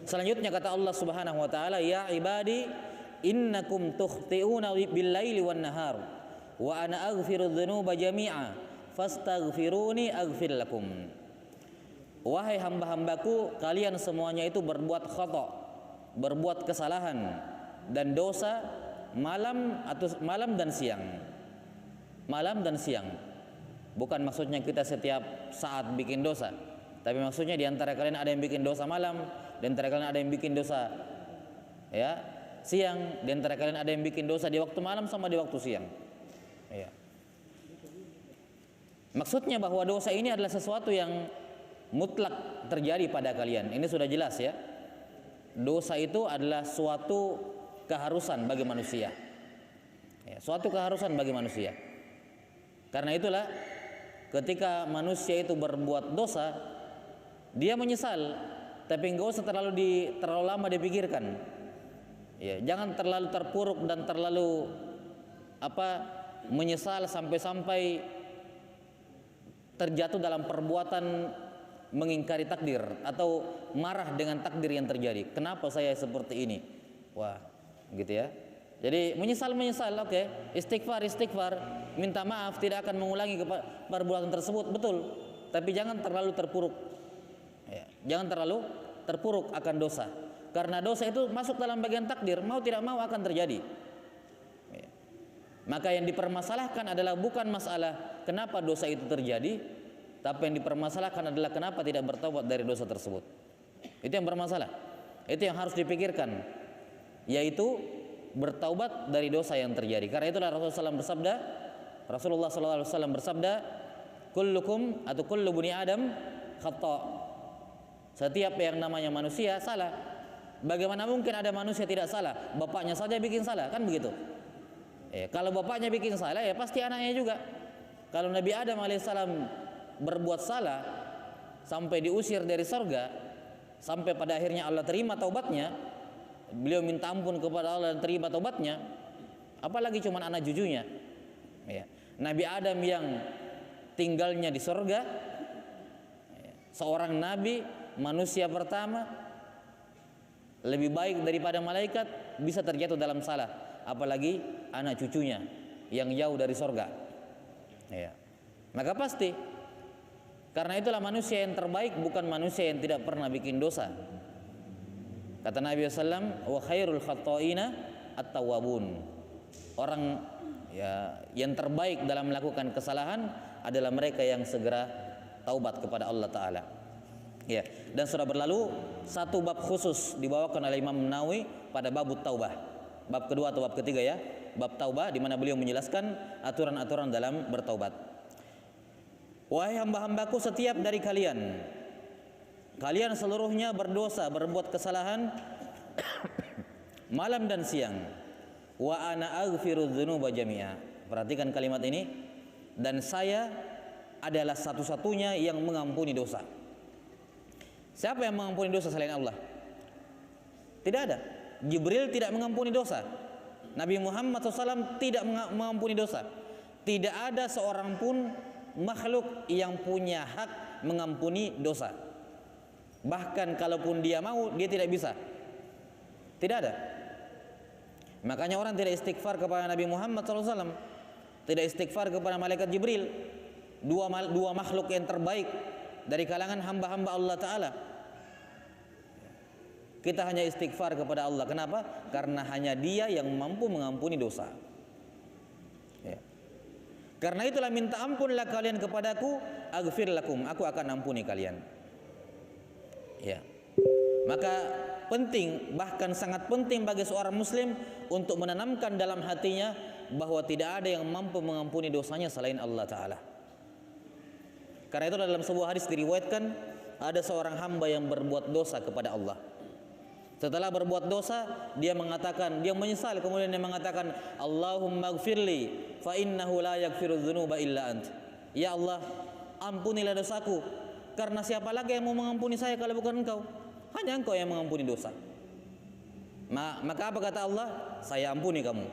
Selanjutnya kata Allah Subhanahu wa taala, "Ya ibadi, innakum tukhti'una bil-laili wan-nahar wa ana aghfiru dzunuba jami'a fastaghfiruni aghfir lakum." Wahai hamba-hambaku, kalian semuanya itu berbuat khata', berbuat kesalahan dan dosa malam dan siang. Malam dan siang. Bukan maksudnya kita setiap saat bikin dosa, tapi maksudnya di antara kalian ada yang bikin dosa malam, di antara kalian ada yang bikin dosa siang, di antara kalian ada yang bikin dosa di waktu malam sama di waktu siang. Ya. Maksudnya bahwa dosa ini adalah sesuatu yang mutlak terjadi pada kalian. Ini sudah jelas ya. Dosa itu adalah suatu keharusan bagi manusia. Ya, suatu keharusan bagi manusia. Karena itulah ketika manusia itu berbuat dosa, dia menyesal, tapi enggak usah terlalu lama dipikirkan. Ya, jangan terlalu terpuruk dan terlalu menyesal sampai terjatuh dalam perbuatan mengingkari takdir atau marah dengan takdir yang terjadi. Kenapa saya seperti ini? Wah, gitu ya. Jadi menyesal, oke, istighfar, minta maaf, tidak akan mengulangi perbuatan tersebut, betul. Tapi jangan terlalu terpuruk. Ya, jangan terlalu terpuruk akan dosa. Karena dosa itu masuk dalam bagian takdir, mau tidak mau akan terjadi. Ya. Maka yang dipermasalahkan adalah bukan masalah kenapa dosa itu terjadi, tapi yang dipermasalahkan adalah kenapa tidak bertobat dari dosa tersebut. Itu yang bermasalah. Itu yang harus dipikirkan, yaitu bertaubat dari dosa yang terjadi. Karena itulah Rasulullah SAW bersabda, kullukum atau kullu bani Adam khata'. Setiap yang namanya manusia salah. Bagaimana mungkin ada manusia tidak salah? Bapaknya saja bikin salah, kan begitu? Kalau bapaknya bikin salah, ya pasti anaknya juga. Kalau Nabi Adam alaihissalam berbuat salah sampai diusir dari surga, sampai pada akhirnya Allah terima taubatnya, beliau minta ampun kepada Allah dan terima taubatnya, apalagi cuma anak cucunya. Ya. Nabi Adam yang tinggalnya di surga, seorang nabi, manusia pertama, lebih baik daripada malaikat, bisa terjatuh dalam salah, apalagi anak cucunya yang jauh dari surga. Ya. Maka pasti, karena itulah manusia yang terbaik bukan manusia yang tidak pernah bikin dosa. Kata Nabi SAW, wa khairul khatta'ina at-tawwabun. Orang yang terbaik dalam melakukan kesalahan adalah mereka yang segera taubat kepada Allah Ta'ala. Ya, dan sudah berlalu satu bab khusus dibawakan oleh Imam Nawawi pada babut taubah. Bab kedua atau bab ketiga ya, bab taubah, di mana beliau menjelaskan aturan-aturan dalam bertaubat. Wahai hamba-hambaku, setiap dari kalian seluruhnya berdosa, berbuat kesalahan malam dan siang. Wa ana aghfiru dzunuba jami'a. Perhatikan kalimat ini. Dan saya adalah satu-satunya yang mengampuni dosa. Siapa yang mengampuni dosa selain Allah? Tidak ada. Jibril tidak mengampuni dosa. Nabi Muhammad SAW tidak mengampuni dosa. Tidak ada seorang pun makhluk yang punya hak mengampuni dosa. Bahkan kalaupun dia mau, dia tidak bisa. Tidak ada. Makanya orang tidak istighfar kepada Nabi Muhammad SAW, tidak istighfar kepada malaikat Jibril, dua makhluk yang terbaik dari kalangan hamba-hamba Allah Ta'ala. Kita hanya istighfar kepada Allah. Kenapa? Karena hanya Dia yang mampu mengampuni dosa. Ya. Karena itulah minta ampunlah kalian kepadaku, aghfir lakum, aku akan ampuni kalian. Ya. Maka penting, bahkan sangat penting bagi seorang muslim untuk menanamkan dalam hatinya bahwa tidak ada yang mampu mengampuni dosanya selain Allah Ta'ala. Karena itu dalam sebuah hadis diriwayatkan, ada seorang hamba yang berbuat dosa kepada Allah. Setelah berbuat dosa, dia menyesal, kemudian dia mengatakan, Allahumma gfirli fa innahu la yaghfiru dzunuba illa ant. Ya Allah, ampunilah dosaku, karena siapa lagi yang mau mengampuni saya kalau bukan Engkau? Hanya Engkau yang mengampuni dosa. Maka apa kata Allah? Saya ampuni kamu.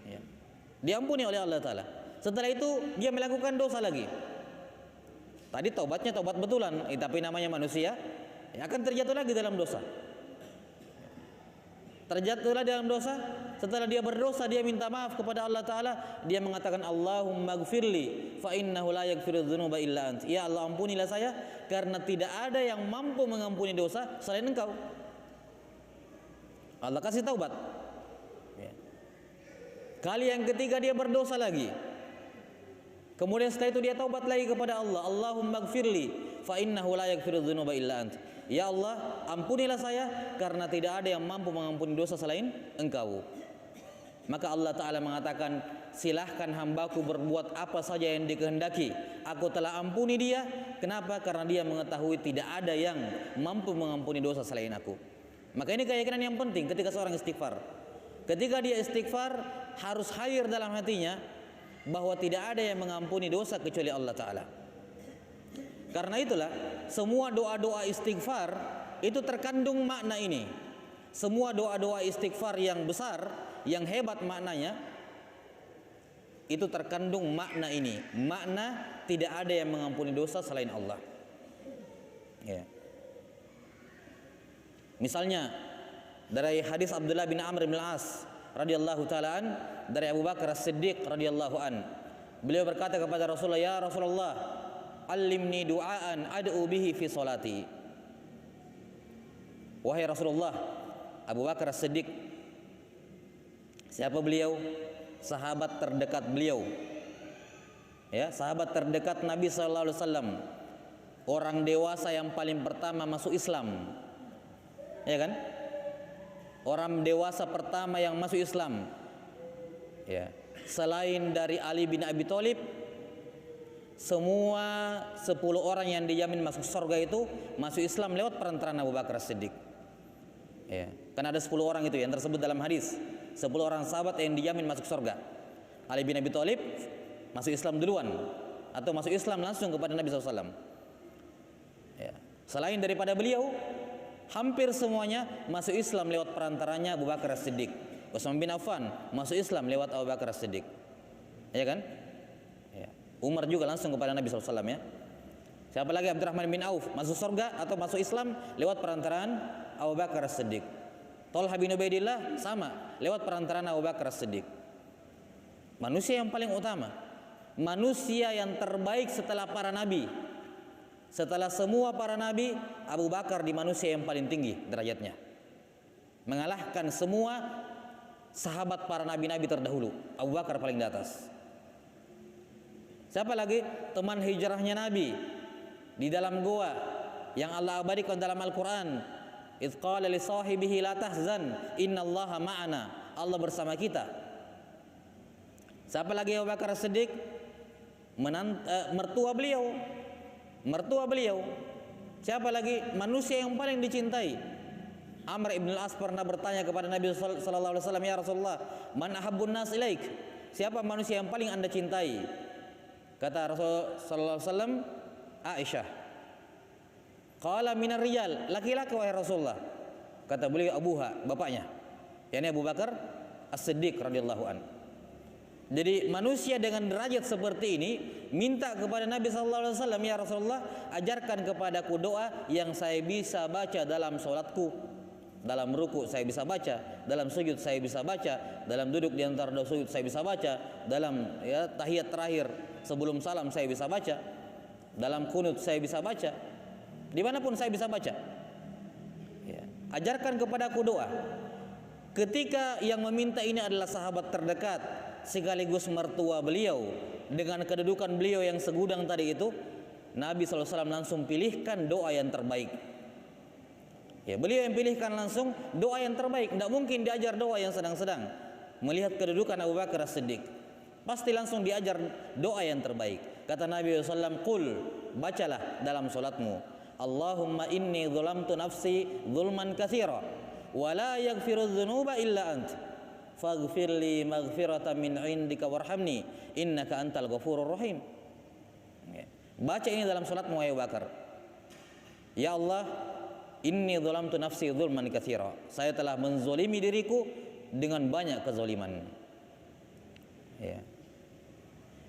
Ya. Diampuni oleh Allah Ta'ala. Setelah itu dia melakukan dosa lagi. Tadi taubatnya taubat betulan, tapi namanya manusia, akan terjatuh lagi dalam dosa. terjatuhlah dalam dosa, setelah dia berdosa dia minta maaf kepada Allah Ta'ala, dia mengatakan Allahumma gfirli fa innahu la yaghfiru dzunuba illa ant. Ya Allah, ampunilah saya karena tidak ada yang mampu mengampuni dosa selain Engkau. Allah kasih taubat. Ya. Kali yang ketiga dia berdosa lagi, kemudian setelah itu dia taubat lagi kepada Allah, Allahumma gfirli fa innahu la yaghfiru dzunuba illa ant. Ya Allah, ampunilah saya karena tidak ada yang mampu mengampuni dosa selain Engkau. Maka Allah Ta'ala mengatakan, silahkan hambaku berbuat apa saja yang dikehendaki, aku telah ampuni dia. Kenapa? Karena dia mengetahui tidak ada yang mampu mengampuni dosa selain aku. Maka ini keyakinan yang penting ketika seorang istighfar. Ketika dia istighfar, harus hadir dalam hatinya bahwa tidak ada yang mengampuni dosa kecuali Allah Ta'ala. Karena itulah semua doa-doa istighfar itu terkandung makna ini. Semua doa-doa istighfar yang besar, yang hebat maknanya, itu terkandung makna ini. Makna tidak ada yang mengampuni dosa selain Allah. Ya. Misalnya dari hadis Abdullah bin Amr bin Al-As radhiyallahu ta'ala an, dari Abu Bakar As-Siddiq radhiyallahu an. Beliau berkata kepada Rasulullah, "Ya Rasulullah, allimni du'aan ad'u bihi fi salati." Wahai Rasulullah, Abu Bakar As-Siddiq, siapa beliau? Sahabat terdekat beliau. Ya, sahabat terdekat Nabi sallallahu alaihi wasallam. Orang dewasa yang paling pertama masuk Islam. Ya kan? Orang dewasa pertama yang masuk Islam. Ya. Selain dari Ali bin Abi Thalib, semua 10 orang yang dijamin masuk surga itu masuk Islam lewat perantaraan Abu Bakar As-Siddiq. Ya, kan ada 10 orang itu yang tersebut dalam hadis. 10 orang sahabat yang dijamin masuk surga. Ali bin Abi Thalib masuk Islam duluan, atau masuk Islam langsung kepada Nabi SAW. Ya. Selain daripada beliau, hampir semuanya masuk Islam lewat perantaranya Abu Bakar As-Siddiq. Utsman bin Affan masuk Islam lewat Abu Bakar As-Siddiq. Ya kan? Ya. Umar juga langsung kepada Nabi SAW, ya. Siapa lagi? Abdurrahman bin Auf masuk surga atau masuk Islam lewat perantaraan Abu Bakar As-Siddiq. Thalhah bin Ubaidillah sama, lewat perantaraan Abu Bakar As-Siddiq. Manusia yang paling utama, manusia yang terbaik setelah para nabi. Setelah semua para nabi, Abu Bakar di manusia yang paling tinggi derajatnya, mengalahkan semua sahabat para nabi-nabi terdahulu. Abu Bakar paling di atas. Siapa lagi? Teman hijrahnya Nabi di dalam goa yang Allah abadikan dalam Al-Quran. Idz qala li sahibihi la tahzan innallaha ma'ana. Allah bersama kita. Siapa lagi? Abu Bakar As-Siddiq, mertua beliau. Mertua beliau. Siapa lagi? Manusia yang paling dicintai. Amr ibn al-As pernah bertanya kepada Nabi sallallahu alaihi wasallam, "Ya Rasulullah, man ahabbun nas ilaik?" Siapa manusia yang paling Anda cintai? Kata Rasul sallallahu alaihi wasallam, Aisyah. Qala minar rijal, laki-laki wahai Rasulullah. Kata beliau, abuha, bapaknya, yakni Abu Bakar As-Siddiq radhiyallahu an. Jadi manusia dengan derajat seperti ini minta kepada Nabi sallallahu alaihi wasallam, "Ya Rasulullah, ajarkan kepadaku doa yang saya bisa baca dalam salatku. Dalam ruku saya bisa baca, dalam sujud saya bisa baca, dalam duduk di antara dua sujud saya bisa baca, dalam tahiyat terakhir sebelum salam saya bisa baca, dalam kunut saya bisa baca, dimanapun saya bisa baca. Ya. Ajarkan kepadaku doa." Ketika yang meminta ini adalah sahabat terdekat sekaligus mertua beliau, dengan kedudukan beliau yang segudang tadi itu, Nabi SAW langsung pilihkan doa yang terbaik. Ya, beliau yang pilihkan langsung doa yang terbaik. Tidak mungkin diajar doa yang sedang-sedang. Melihat kedudukan Abu Bakar As-Siddiq, pasti langsung diajar doa yang terbaik. Kata Nabi SAW, "Qul," bacalah dalam solatmu, "Allahumma inni zulamtu nafsi zulman katsira, wa la yaghfiru dzunuba illa ant, faghfirli maghfiratan min indika warhamni, innaka antal ghafurur rahim." Baca ini dalam solatmu wahai Abu Bakar. Ya Allah, inni zulamtu nafsi zulman katsira, saya telah menzolimi diriku dengan banyak kezoliman. Ya.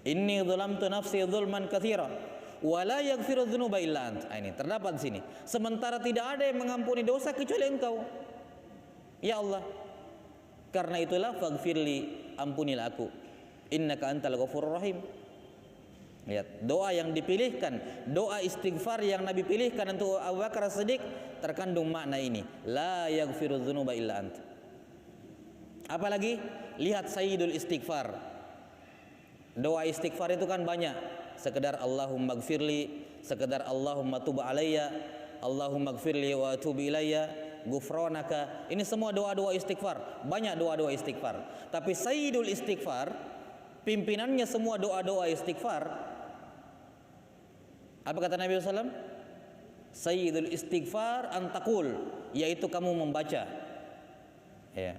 Inni zulamtu nafsi zulman katsira wa la yaghfiru dzunuba illa ant. Ini terdapat di sini. Sementara tidak ada yang mengampuni dosa kecuali Engkau. Ya Allah, Karena itulah faghfirli, ampunilah aku. Innaka antal ghafurur rahim. Lihat, doa yang dipilihkan, doa istighfar yang Nabi pilihkan untuk Abu Bakar As-Siddiq terkandung makna ini. La yaghfiru dzunuba illa ant. Apalagi lihat sayyidul istighfar. Doa istighfar itu kan banyak. Sekedar Allahumma gfirli, sekedar Allahumma tub alayya, Allahumma gfirli wa atubu ilayya, gufranaka. Ini semua doa-doa istighfar. Banyak doa-doa istighfar. Tapi sayyidul istighfar, pimpinannya semua doa-doa istighfar. Apa kata Nabi SAW? Sayyidul istighfar antakul, yaitu kamu membaca, ya,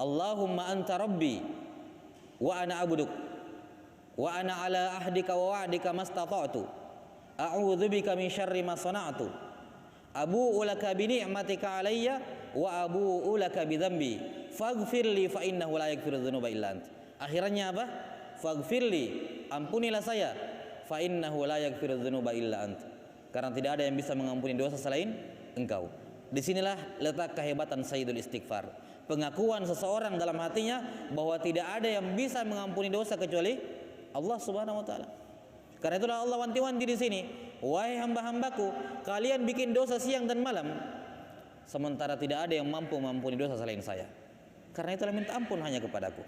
Allahumma anta rabbi wa ana abuduk wa ana ala ahdika wa wa'dika mastata'tu a'udzubika min syarri ma sana'tu abu'u laka bi ni'matika alayya wa abu'u laka bi dzambi faghfirli fa innahu la yaghfiru dzunuba illa ant. Akhirnya apa? Faghfirli, ampunilah saya, fa innahu la yaghfiru dzunuba illa ant. Karena tidak ada yang bisa mengampuni dosa selain engkau. Disinilah letak kehebatan sayyidul istighfar. Pengakuan seseorang dalam hatinya bahwa tidak ada yang bisa mengampuni dosa kecuali Allah Subhanahu wa taala. Karena itulah Allah wanti-wanti di sini, wahai hamba-hambaku, kalian bikin dosa siang dan malam, sementara tidak ada yang mampu mengampuni dosa selain saya. Karena itulah minta ampun hanya kepadaku.